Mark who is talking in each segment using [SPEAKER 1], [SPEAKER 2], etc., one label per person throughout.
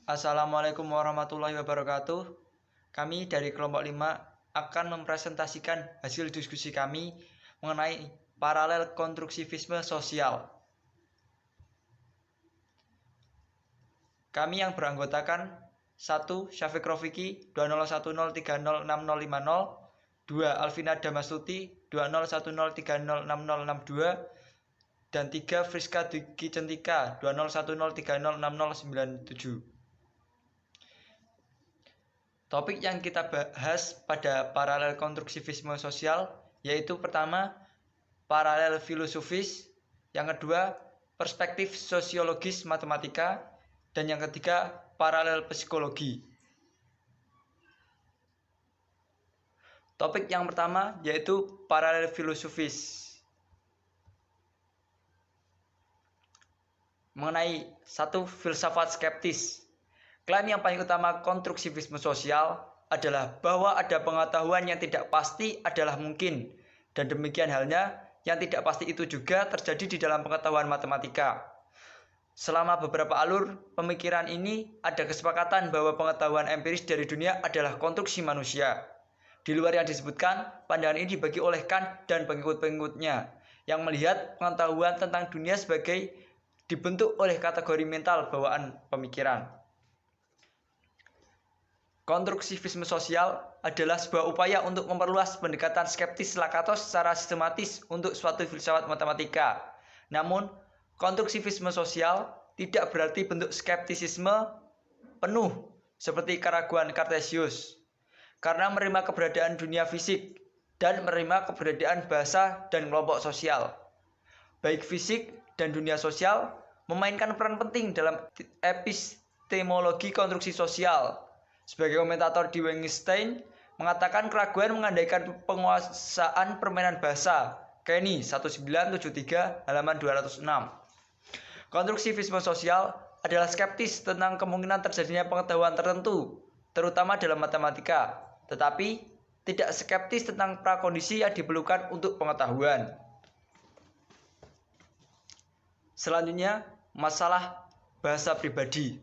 [SPEAKER 1] Assalamualaikum warahmatullahi wabarakatuh. Kami dari kelompok 5 akan mempresentasikan hasil diskusi kami mengenai paralel konstruktivisme sosial. Kami yang beranggotakan 1. Syafiq Rofiki 2010306050, 2. Alvina Damastuti 2010306062, dan 3. Friska Diki Centika 2010306097. Topik yang kita bahas pada paralel konstruktivisme sosial yaitu pertama, paralel filosofis, yang kedua, perspektif sosiologis matematika, dan yang ketiga, paralel psikologi. Topik yang pertama yaitu paralel filosofis. Mengenai 1. Filsafat skeptis. Klaim yang paling utama konstruktivisme sosial adalah bahwa ada pengetahuan yang tidak pasti adalah mungkin, dan demikian halnya yang tidak pasti itu juga terjadi di dalam pengetahuan matematika. Selama beberapa alur pemikiran ini ada kesepakatan bahwa pengetahuan empiris dari dunia adalah konstruksi manusia. Di luar yang disebutkan, pandangan ini dibagi oleh Kant dan pengikut-pengikutnya yang melihat pengetahuan tentang dunia sebagai dibentuk oleh kategori mental bawaan pemikiran. Konstruktivisme sosial adalah sebuah upaya untuk memperluas pendekatan skeptis Lakatos secara sistematis untuk suatu filsafat matematika. Namun, konstruktivisme sosial tidak berarti bentuk skeptisisme penuh seperti keraguan Cartesius, karena menerima keberadaan dunia fisik dan menerima keberadaan bahasa dan kelompok sosial. Baik fisik dan dunia sosial memainkan peran penting dalam epistemologi konstruksi sosial. Sebagai komentator di Wittgenstein mengatakan keraguan mengandaikan penguasaan permainan bahasa. Kenny 1973 halaman 206. Konstruktivisme sosial adalah skeptis tentang kemungkinan terjadinya pengetahuan tertentu, terutama dalam matematika, tetapi tidak skeptis tentang prakondisi yang diperlukan untuk pengetahuan. Selanjutnya, masalah bahasa pribadi.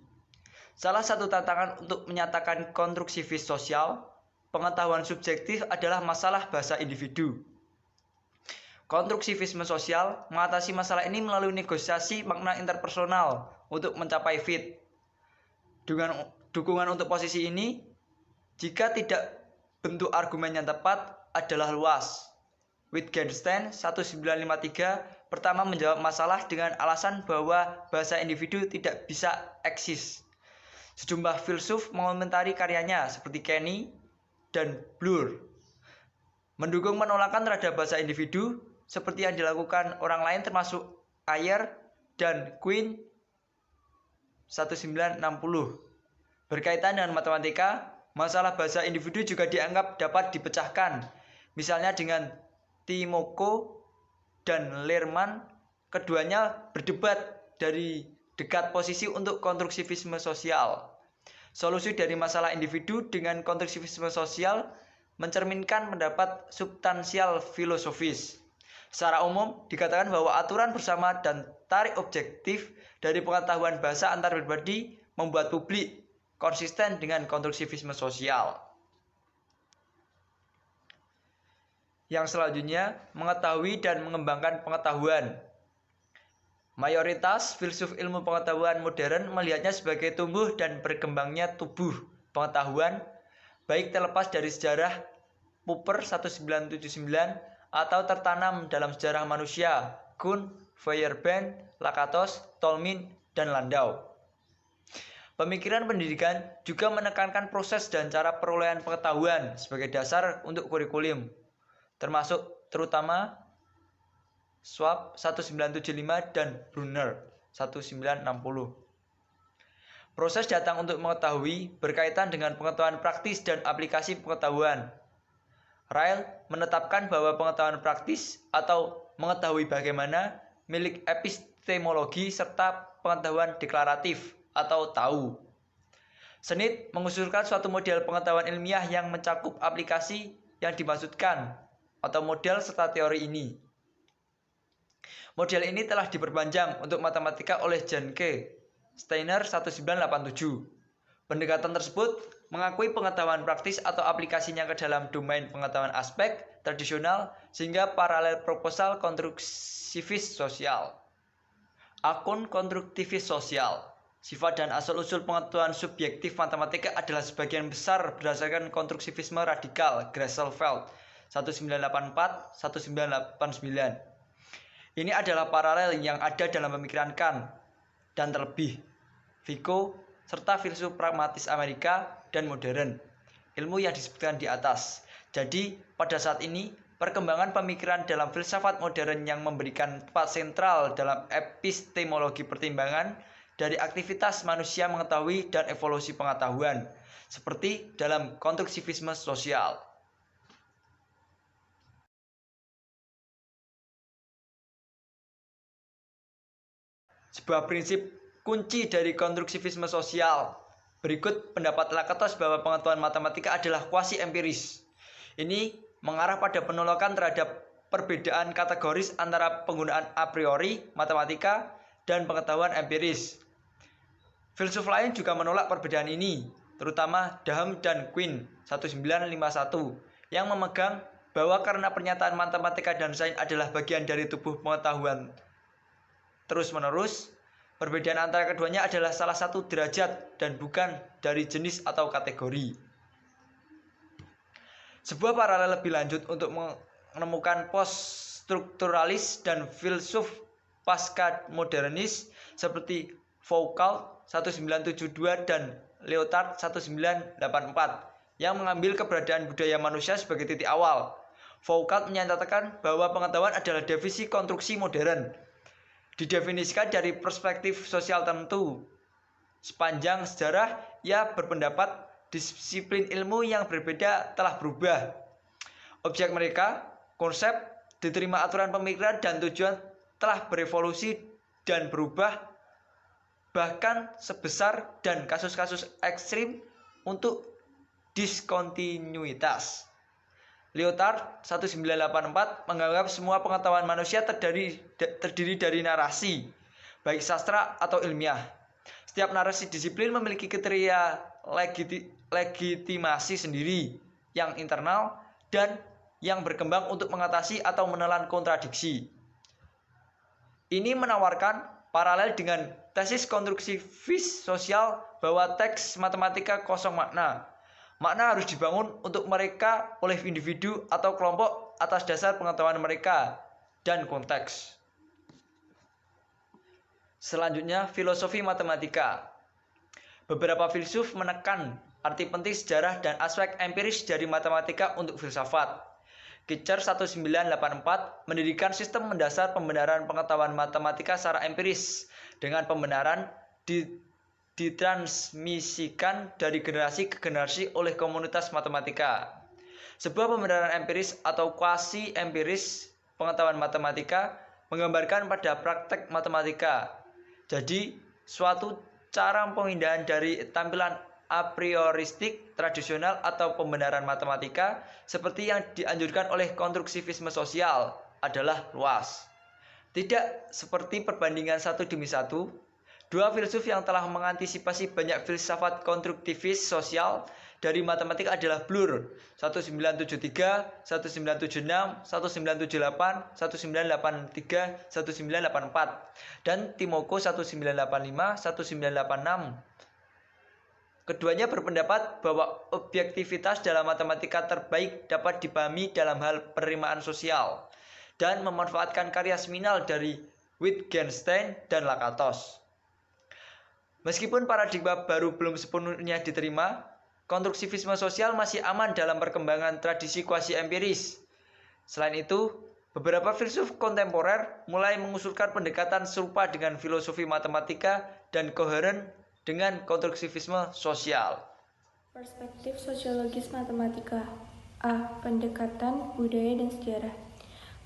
[SPEAKER 1] Salah satu tantangan untuk menyatakan konstruktivis sosial, pengetahuan subjektif adalah masalah bahasa individu. Konstruktivisme sosial mengatasi masalah ini melalui negosiasi makna interpersonal untuk mencapai fit. Dukungan untuk posisi ini, jika tidak bentuk argumen yang tepat, adalah luas. Wittgenstein 1953 pertama menjawab masalah dengan alasan bahwa bahasa individu tidak bisa eksis. Sejumlah filsuf mengomentari karyanya seperti Kenny dan Bloor mendukung penolakan terhadap bahasa individu seperti yang dilakukan orang lain termasuk Ayer dan Quine 1960. Berkaitan dengan matematika, masalah bahasa individu juga dianggap dapat dipecahkan, misalnya dengan Timoko dan Lerman. Keduanya berdebat dari dekat posisi untuk konstruktivisme sosial. Solusi dari masalah individu dengan konstruktivisme sosial mencerminkan pendapat substansial filosofis. Secara umum dikatakan bahwa aturan bersama dan tarik objektif dari pengetahuan bahasa antar pribadi membuat publik konsisten dengan konstruktivisme sosial. Yang selanjutnya, mengetahui dan mengembangkan pengetahuan. Mayoritas filsuf ilmu pengetahuan modern melihatnya sebagai tumbuh dan berkembangnya tubuh pengetahuan, baik terlepas dari sejarah Popper 1979 atau tertanam dalam sejarah manusia Kuhn, Feuerbach, Lakatos, Tolmin, dan Landau. Pemikiran pendidikan juga menekankan proses dan cara perolehan pengetahuan sebagai dasar untuk kurikulum, termasuk terutama Schwab 1975 dan Brunner 1960. Proses datang untuk mengetahui berkaitan dengan pengetahuan praktis dan aplikasi pengetahuan. Ryle menetapkan bahwa pengetahuan praktis atau mengetahui bagaimana milik epistemologi serta pengetahuan deklaratif atau tahu. Smith mengusulkan suatu model pengetahuan ilmiah yang mencakup aplikasi yang dimaksudkan atau model serta teori ini. Model ini telah diperpanjang untuk matematika oleh Jan K. Steiner 1987. Pendekatan tersebut mengakui pengetahuan praktis atau aplikasinya ke dalam domain pengetahuan aspek tradisional sehingga paralel proposal konstruktivis sosial. Akun konstruktivis sosial. Sifat dan asal-usul pengetahuan subjektif matematika adalah sebagian besar berdasarkan konstruktivisme radikal Grasselfeld 1984-1989. Ini adalah paralel yang ada dalam pemikiran Kant dan terlebih Vico serta filsuf pragmatis Amerika dan modern, ilmu yang disebutkan di atas. Jadi, pada saat ini, perkembangan pemikiran dalam filsafat modern yang memberikan tempat sentral dalam epistemologi pertimbangan dari aktivitas manusia mengetahui dan evolusi pengetahuan, seperti dalam konstruktivisme sosial. Sebuah prinsip kunci dari konstruktivisme sosial. Berikut pendapat Lakatos bahwa pengetahuan matematika adalah kuasi empiris. Ini mengarah pada penolakan terhadap perbedaan kategoris antara penggunaan a priori matematika dan pengetahuan empiris. Filsuf lain juga menolak perbedaan ini, terutama Dahem dan Quinn 1951, yang memegang bahwa karena pernyataan matematika dan sains adalah bagian dari tubuh pengetahuan terus-menerus, perbedaan antara keduanya adalah salah satu derajat dan bukan dari jenis atau kategori. Sebuah paralel lebih lanjut untuk menemukan poststrukturalis dan filsuf pasca modernis seperti Foucault 1972 dan Lyotard 1984 yang mengambil keberadaan budaya manusia sebagai titik awal. Foucault menyatakan bahwa pengetahuan adalah definisi konstruksi modern. Didefinisikan dari perspektif sosial tertentu. Sepanjang sejarah, ia berpendapat disiplin ilmu yang berbeda telah berubah. Objek mereka, konsep, diterima aturan pemikiran dan tujuan telah berevolusi dan berubah, bahkan sebesar dan kasus-kasus ekstrim untuk diskontinuitas. Lyotard 1984 menganggap semua pengetahuan manusia terdiri dari narasi, baik sastra atau ilmiah. Setiap narasi disiplin memiliki kriteria legitimasi sendiri, yang internal dan yang berkembang untuk mengatasi atau menelan kontradiksi. Ini menawarkan paralel dengan tesis konstruktivis sosial bahwa teks matematika kosong makna. Makna harus dibangun untuk mereka oleh individu atau kelompok atas dasar pengetahuan mereka dan konteks. Selanjutnya, filosofi matematika. Beberapa filsuf menekan arti penting sejarah dan aspek empiris dari matematika untuk filsafat. Kitcher 1984 mendirikan sistem mendasar pembenaran pengetahuan matematika secara empiris dengan pembenaran ditransmisikan dari generasi ke generasi oleh komunitas matematika. Sebuah pembenaran empiris atau kuasi empiris pengetahuan matematika menggambarkan pada praktek matematika. Jadi, suatu cara pemindahan dari tampilan a prioristik tradisional atau pembenaran matematika seperti yang dianjurkan oleh konstruktivisme sosial adalah luas. Tidak seperti perbandingan satu demi satu. Dua filsuf yang telah mengantisipasi banyak filsafat konstruktivis sosial dari matematika adalah Bloor 1973, 1976, 1978, 1983, 1984 dan Timoko 1985, 1986. Keduanya berpendapat bahwa objektivitas dalam matematika terbaik dapat dipahami dalam hal penerimaan sosial dan memanfaatkan karya seminal dari Wittgenstein dan Lakatos. Meskipun paradigma baru belum sepenuhnya diterima, konstruktivisme sosial masih aman dalam perkembangan tradisi kuasi empiris. Selain itu, beberapa filsuf kontemporer mulai mengusulkan pendekatan serupa dengan filosofi matematika dan koheren dengan konstruktivisme sosial.
[SPEAKER 2] Perspektif sosiologis matematika. A. Pendekatan budaya dan sejarah.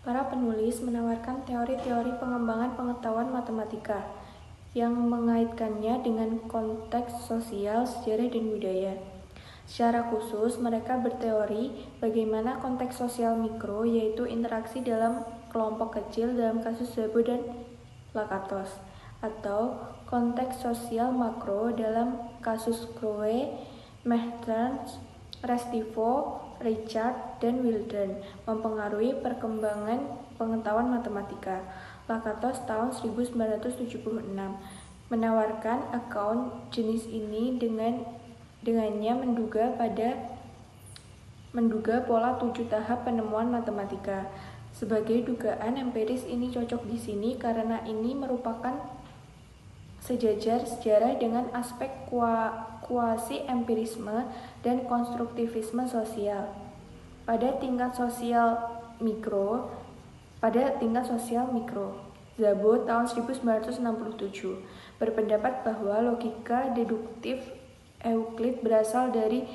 [SPEAKER 2] Para penulis menawarkan teori-teori pengembangan pengetahuan matematika yang mengaitkannya dengan konteks sosial, sejarah, dan budaya. Secara khusus, mereka berteori bagaimana konteks sosial mikro, yaitu interaksi dalam kelompok kecil dalam kasus Szabo dan Lakatos, atau konteks sosial makro dalam kasus Groe, Mertens, Restivo, Richard, dan Wildern mempengaruhi perkembangan pengetahuan matematika. Lakatos tahun 1976 menawarkan account jenis ini dengannya menduga pola 7 tahap penemuan matematika. Sebagai dugaan empiris ini cocok di sini karena ini merupakan sejajar sejarah dengan aspek kuasi-empirisme dan konstruktivisme sosial. Pada tingkat sosial mikro, Szabo tahun 1967 berpendapat bahwa logika deduktif Euclid berasal dari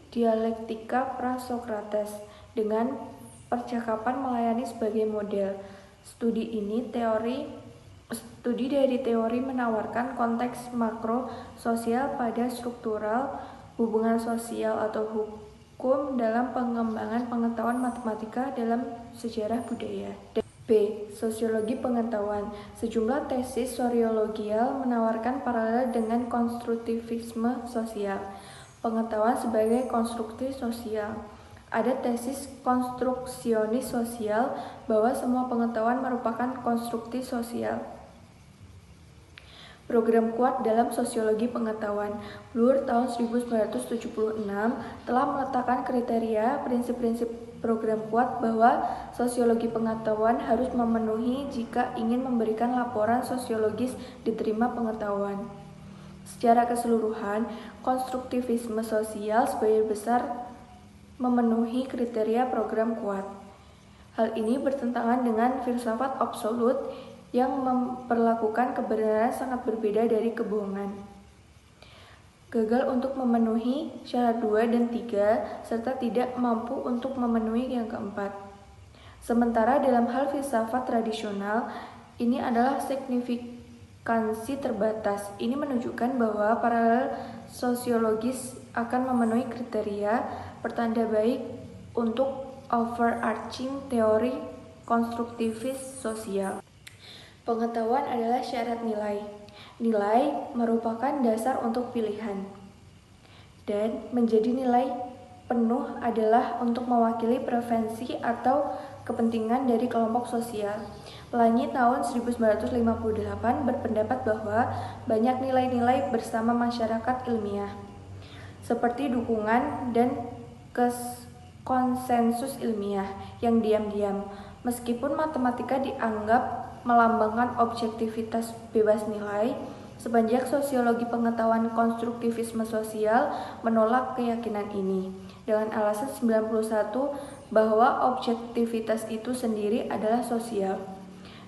[SPEAKER 2] dialektika pra-Sokrates dengan percakapan melayani sebagai model. Studi dari teori menawarkan konteks makro sosial pada struktural hubungan sosial atau hukum dalam pengembangan pengetahuan matematika dalam sejarah budaya. B. Sosiologi pengetahuan. Sejumlah tesis sosiologial menawarkan paralel dengan konstruktivisme sosial. Pengetahuan sebagai konstruksi sosial. Ada tesis konstruksionis sosial bahwa semua pengetahuan merupakan konstruksi sosial. Program kuat dalam sosiologi pengetahuan. Bloor tahun 1976 telah meletakkan kriteria prinsip-prinsip program kuat bahwa sosiologi pengetahuan harus memenuhi jika ingin memberikan laporan sosiologis diterima pengetahuan. Secara keseluruhan, konstruktivisme sosial sebagian besar memenuhi kriteria program kuat. Hal ini bertentangan dengan filsafat absolut yang memperlakukan kebenaran sangat berbeda dari kebohongan. Gagal untuk memenuhi syarat 2 dan 3 serta tidak mampu untuk memenuhi yang keempat. Sementara dalam hal filsafat tradisional, ini adalah signifikansi terbatas. Ini menunjukkan bahwa paralel sosiologis akan memenuhi kriteria pertanda baik untuk overarching teori konstruktivis sosial. Pengetahuan adalah syarat nilai. Nilai merupakan dasar untuk pilihan. Dan menjadi nilai penuh adalah untuk mewakili preferensi atau kepentingan dari kelompok sosial. Pelangi tahun 1958 berpendapat bahwa banyak nilai-nilai bersama masyarakat ilmiah, seperti dukungan dan konsensus ilmiah yang diam-diam. Meskipun matematika dianggap melambangkan objektivitas bebas nilai, sepanjang sosiologi pengetahuan konstruktivisme sosial menolak keyakinan ini dengan alasan 91 bahwa objektivitas itu sendiri adalah sosial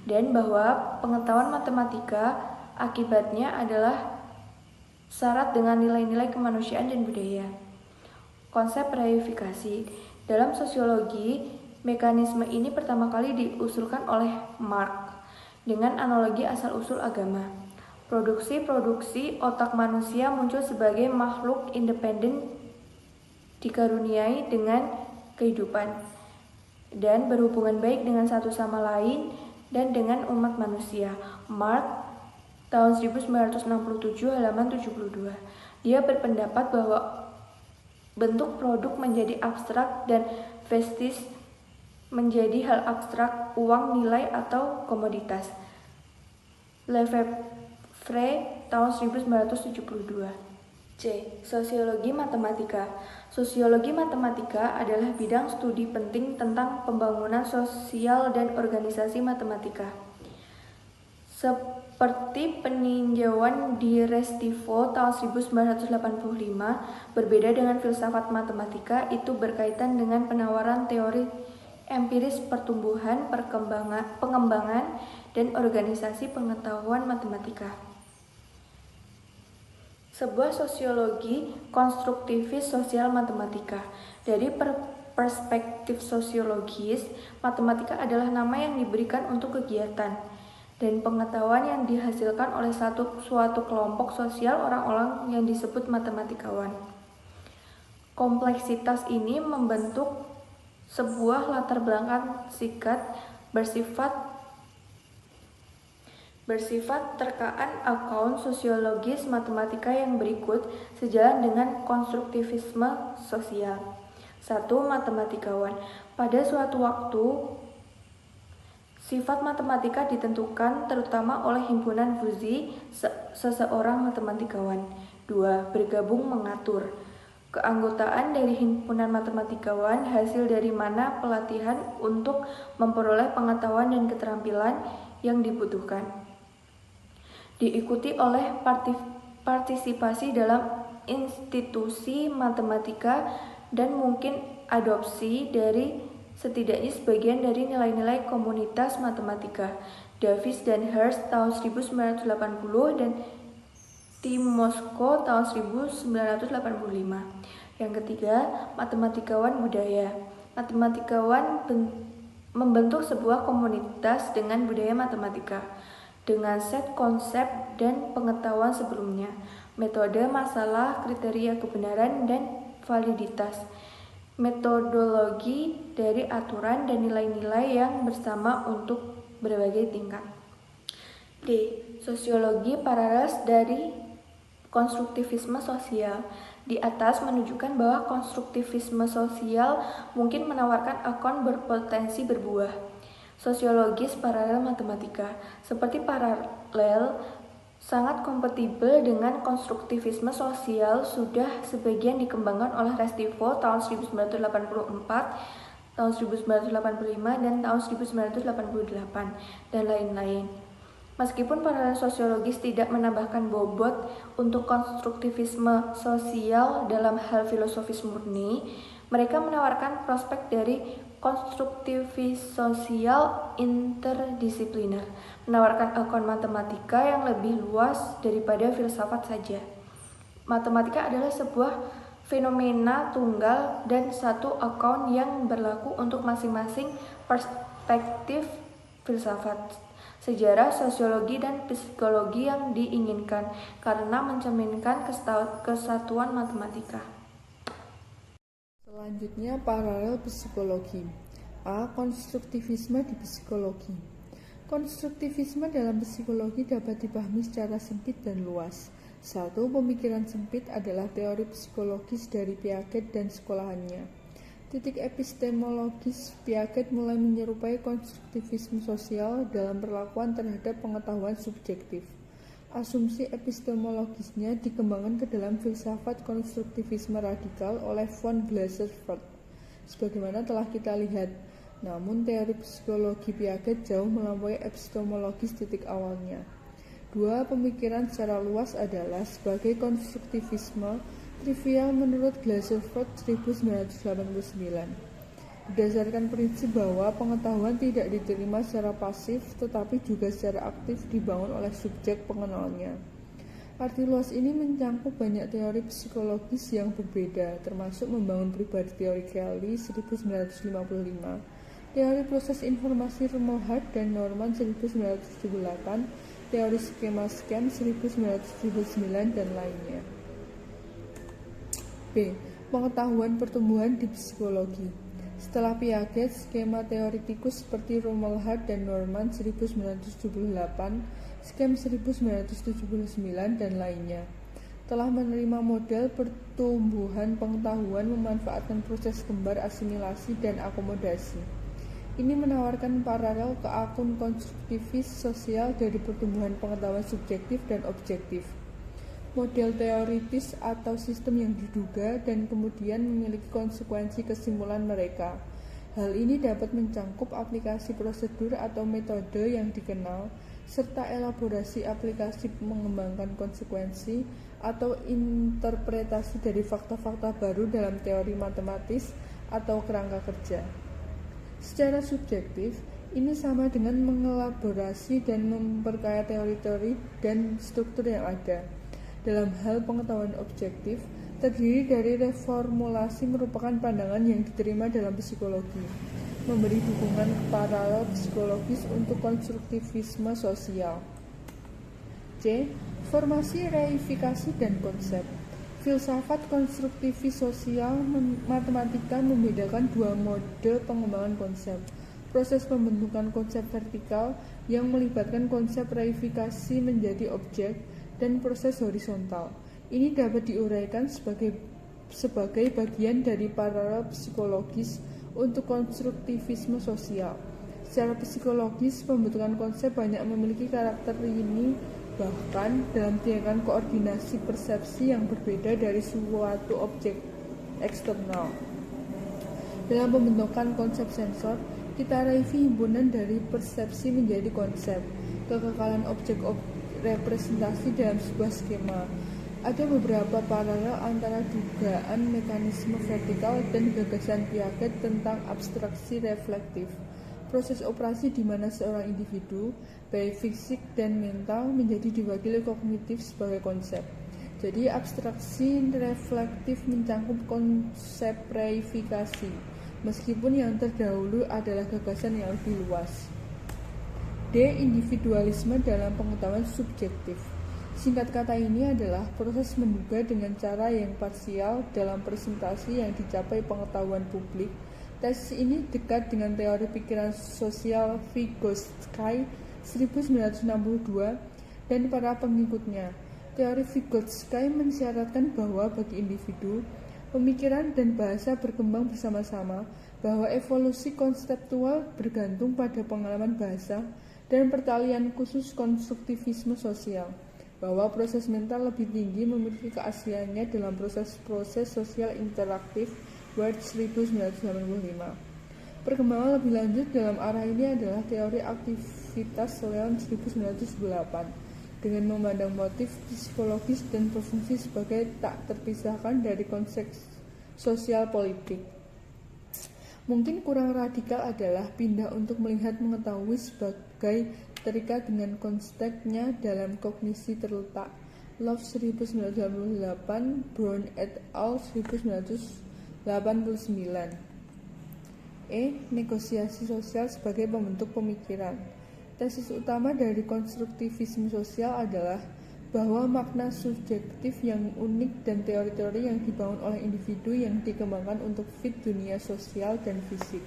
[SPEAKER 2] dan bahwa pengetahuan matematika akibatnya adalah syarat dengan nilai-nilai kemanusiaan dan budaya. Konsep reifikasi dalam sosiologi, mekanisme ini pertama kali diusulkan oleh Marx dengan analogi asal-usul agama. Produksi otak manusia muncul sebagai makhluk independen dikaruniai dengan kehidupan dan berhubungan baik dengan satu sama lain dan dengan umat manusia. Marx tahun 1967 halaman 72. Dia berpendapat bahwa bentuk produk menjadi abstrak dan vestis menjadi hal abstrak, uang, nilai, atau komoditas. Lefebvre tahun 1972. C. Sosiologi matematika. Sosiologi matematika adalah bidang studi penting tentang pembangunan sosial dan organisasi matematika. Seperti peninjauan di Restivo tahun 1985, berbeda dengan filsafat matematika, itu berkaitan dengan penawaran teori empiris pertumbuhan, pengembangan, dan organisasi pengetahuan matematika. Sebuah sosiologi konstruktivis sosial matematika. Dari perspektif sosiologis, matematika adalah nama yang diberikan untuk kegiatan dan pengetahuan yang dihasilkan oleh suatu kelompok sosial orang-orang yang disebut matematikawan. Kompleksitas ini membentuk sebuah latar belakang bersifat bersifat terkaan akaun sosiologis matematika yang berikut sejalan dengan konstruktivisme sosial. 1. Matematikawan. Pada suatu waktu, sifat matematika ditentukan terutama oleh himpunan fuzi seseorang matematikawan. 2. Bergabung mengatur. Keanggotaan dari himpunan matematikawan hasil dari mana pelatihan untuk memperoleh pengetahuan dan keterampilan yang dibutuhkan. Diikuti oleh partisipasi dalam institusi matematika dan mungkin adopsi dari setidaknya sebagian dari nilai-nilai komunitas matematika. Davis dan Hirst tahun 1980 dan Timoshko tahun 1985. Yang ketiga, matematikawan budaya. Matematikawan membentuk sebuah komunitas dengan budaya matematika, dengan set konsep dan pengetahuan sebelumnya, metode, masalah, kriteria kebenaran, dan validitas, metodologi dari aturan dan nilai-nilai yang bersama untuk berbagai tingkat. D. Sosiologi paralel dari konstruktivisme sosial. Di atas menunjukkan bahwa konstruktivisme sosial mungkin menawarkan akun berpotensi berbuah. Sosiologis paralel matematika. Seperti paralel sangat kompatibel dengan konstruktivisme sosial sudah sebagian dikembangkan oleh Restivo tahun 1984, tahun 1985, dan tahun 1988, dan lain-lain. Meskipun paralel sosiologis tidak menambahkan bobot untuk konstruktivisme sosial dalam hal filosofis murni, mereka menawarkan prospek dari konstruktivis sosial interdisipliner, menawarkan akun matematika yang lebih luas daripada filsafat saja. Matematika adalah sebuah fenomena tunggal dan satu akun yang berlaku untuk masing-masing perspektif filsafat, sejarah, sosiologi, dan psikologi yang diinginkan karena mencerminkan kesatuan matematika.
[SPEAKER 3] Selanjutnya, paralel psikologi. A. Konstruktivisme di psikologi. Konstruktivisme dalam psikologi dapat dipahami secara sempit dan luas. 1. Pemikiran sempit adalah teori psikologis dari Piaget dan sekolahannya. Titik epistemologis Piaget mulai menyerupai konstruktivisme sosial dalam perlakuan terhadap pengetahuan subjektif. Asumsi epistemologisnya dikembangkan ke dalam filsafat konstruktivisme radikal oleh von Glaserfeld, sebagaimana telah kita lihat. Namun teori psikologi Piaget jauh melampaui epistemologis titik awalnya. 2. Pemikiran secara luas adalah sebagai konstruktivisme trivial menurut Glaserfeld 1989. Berdasarkan prinsip bahwa pengetahuan tidak diterima secara pasif tetapi juga secara aktif dibangun oleh subjek pengenalnya. Arti luas ini mencangkup banyak teori psikologis yang berbeda, termasuk membangun pribadi teori Kelly 1955, teori proses informasi Rumelhart dan Norman 1978, teori skema-skem 1979, dan lainnya. B. Pengetahuan pertumbuhan di psikologi. Setelah Piaget, skema teoretikus seperti Rumelhart dan Norman 1978, Skem 1979, dan lainnya telah menerima model pertumbuhan pengetahuan memanfaatkan proses kembar asimilasi dan akomodasi. Ini menawarkan paralel ke akun konstruktivis sosial dari pertumbuhan pengetahuan subjektif dan objektif. Model teoritis atau sistem yang diduga dan kemudian memiliki konsekuensi kesimpulan mereka. Hal ini dapat mencangkup aplikasi prosedur atau metode yang dikenal, serta elaborasi aplikasi mengembangkan konsekuensi atau interpretasi dari fakta-fakta baru dalam teori matematis atau kerangka kerja. Secara subjektif, ini sama dengan mengelaborasi dan memperkaya teori-teori dan struktur yang ada. Dalam hal pengetahuan objektif, terdiri dari reformulasi merupakan pandangan yang diterima dalam psikologi, memberi dukungan paralel psikologis untuk konstruktivisme sosial. C. Formasi, reifikasi, dan konsep. Filsafat konstruktivis sosial matematika membedakan dua mode pengembangan konsep. proses pembentukan konsep vertikal yang melibatkan konsep reifikasi menjadi objek, dan proses horizontal. Ini dapat diuraikan sebagai bagian dari paralel psikologis untuk konstruktivisme sosial. Secara psikologis, pembentukan konsep banyak memiliki karakter ini, bahkan dalam tindakan koordinasi persepsi yang berbeda dari suatu objek eksternal. Dalam pembentukan konsep sensor, kita review himpunan dari persepsi menjadi konsep, kekekalan objek representasi dalam sebuah skema. Ada beberapa paralel antara dugaan mekanisme vertikal dan gagasan Piaget tentang abstraksi reflektif. Proses operasi di mana seorang individu, baik fisik dan mental, menjadi diwakili kognitif sebagai konsep. Jadi abstraksi reflektif mencangkup konsep reifikasi, meskipun yang terdahulu adalah gagasan yang lebih luas. D. Individualisme dalam pengetahuan subjektif. Singkat kata ini adalah proses menduga dengan cara yang parsial dalam presentasi yang dicapai pengetahuan publik. Tesis ini dekat dengan teori pikiran sosial Vygotsky 1962 dan para pengikutnya. Teori Vygotsky mensyaratkan bahwa bagi individu, pemikiran dan bahasa berkembang bersama-sama, bahwa evolusi konseptual bergantung pada pengalaman bahasa dan pertalian khusus konstruktivisme sosial, bahwa proses mental lebih tinggi memiliki keasliannya dalam proses-proses sosial interaktif. Ward 1985. Perkembangan lebih lanjut dalam arah ini adalah teori aktivitas Leon 1908 dengan memandang motif psikologis dan berfungsi sebagai tak terpisahkan dari konteks sosial politik. Mungkin kurang radikal adalah pindah untuk melihat mengetahui sebagai terikat dengan konteksnya dalam kognisi terletak. Love 1988, Brown et al. 1989. Negosiasi sosial sebagai pembentuk pemikiran. Tesis utama dari konstruktivisme sosial adalah bahwa makna subjektif yang unik dan teori-teori yang dibangun oleh individu yang dikembangkan untuk fit dunia sosial dan fisik.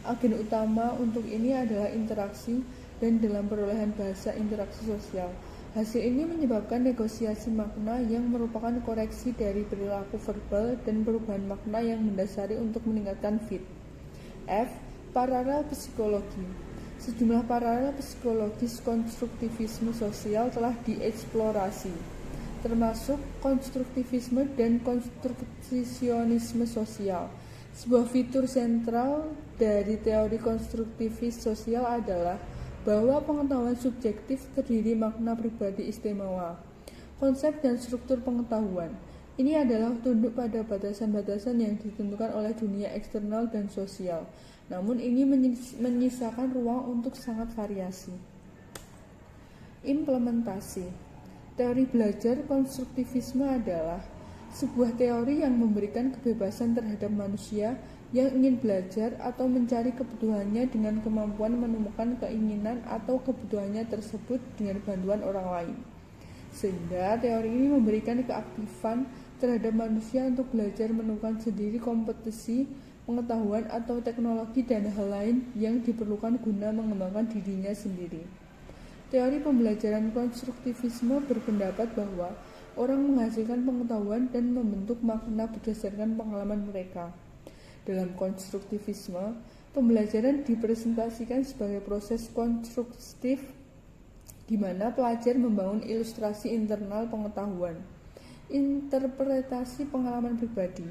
[SPEAKER 3] Agen utama untuk ini adalah interaksi dan dalam perolehan bahasa interaksi sosial. Hasil ini menyebabkan negosiasi makna yang merupakan koreksi dari perilaku verbal dan perubahan makna yang mendasari untuk meningkatkan fit. F. Paralel psikologi. Sejumlah paralel psikologis konstruktivisme sosial telah dieksplorasi, termasuk konstruktivisme dan konstruksionisme sosial. Sebuah fitur sentral dari teori konstruktivis sosial adalah bahwa pengetahuan subjektif terdiri makna pribadi istimewa, konsep dan struktur pengetahuan. Ini adalah tunduk pada batasan-batasan yang ditentukan oleh dunia eksternal dan sosial. Namun ini menyisakan ruang untuk sangat variasi. Implementasi. Teori belajar konstruktivisme adalah sebuah teori yang memberikan kebebasan terhadap manusia yang ingin belajar atau mencari kebutuhannya dengan kemampuan menemukan keinginan atau kebutuhannya tersebut dengan bantuan orang lain. Sehingga teori ini memberikan keaktifan terhadap manusia untuk belajar menemukan sendiri kompetensi, pengetahuan atau teknologi dan hal lain yang diperlukan guna mengembangkan dirinya sendiri. Teori pembelajaran konstruktivisme berpendapat bahwa orang menghasilkan pengetahuan dan membentuk makna berdasarkan pengalaman mereka. Dalam konstruktivisme, pembelajaran dipresentasikan sebagai proses konstruktif di mana pelajar membangun ilustrasi internal pengetahuan. Interpretasi pengalaman pribadi.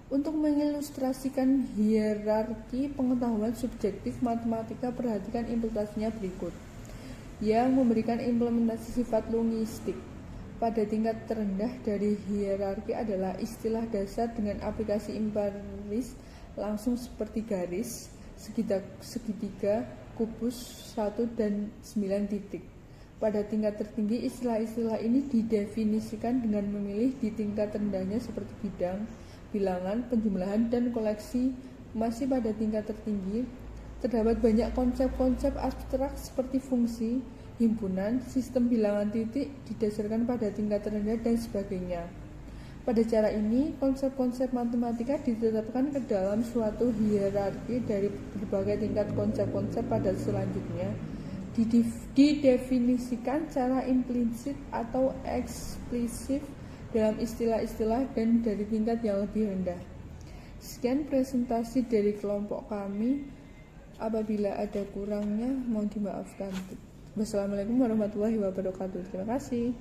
[SPEAKER 3] Untuk mengilustrasikan hierarki pengetahuan subjektif matematika, perhatikan implementasinya berikut. Yang memberikan implementasi sifat logistik. Pada tingkat terendah dari hierarki adalah istilah dasar dengan aplikasi empiris langsung seperti garis, segitiga, kubus, 1 dan 9 titik. Pada tingkat tertinggi, istilah-istilah ini didefinisikan dengan memilih di tingkat rendahnya seperti bidang, bilangan, penjumlahan, dan koleksi. Masih pada tingkat tertinggi, terdapat banyak konsep-konsep abstrak seperti fungsi, himpunan, sistem bilangan titik didasarkan pada tingkat rendah dan sebagainya. Pada cara ini, konsep-konsep matematika ditetapkan ke dalam suatu hierarki dari berbagai tingkat konsep-konsep pada selanjutnya, didefinisikan secara implisit atau eksplisit dalam istilah-istilah dan dari tingkat yang lebih rendah. Sekian presentasi dari kelompok kami. Apabila ada kurangnya, mohon dimaafkan. Wassalamualaikum warahmatullahi wabarakatuh. Terima kasih.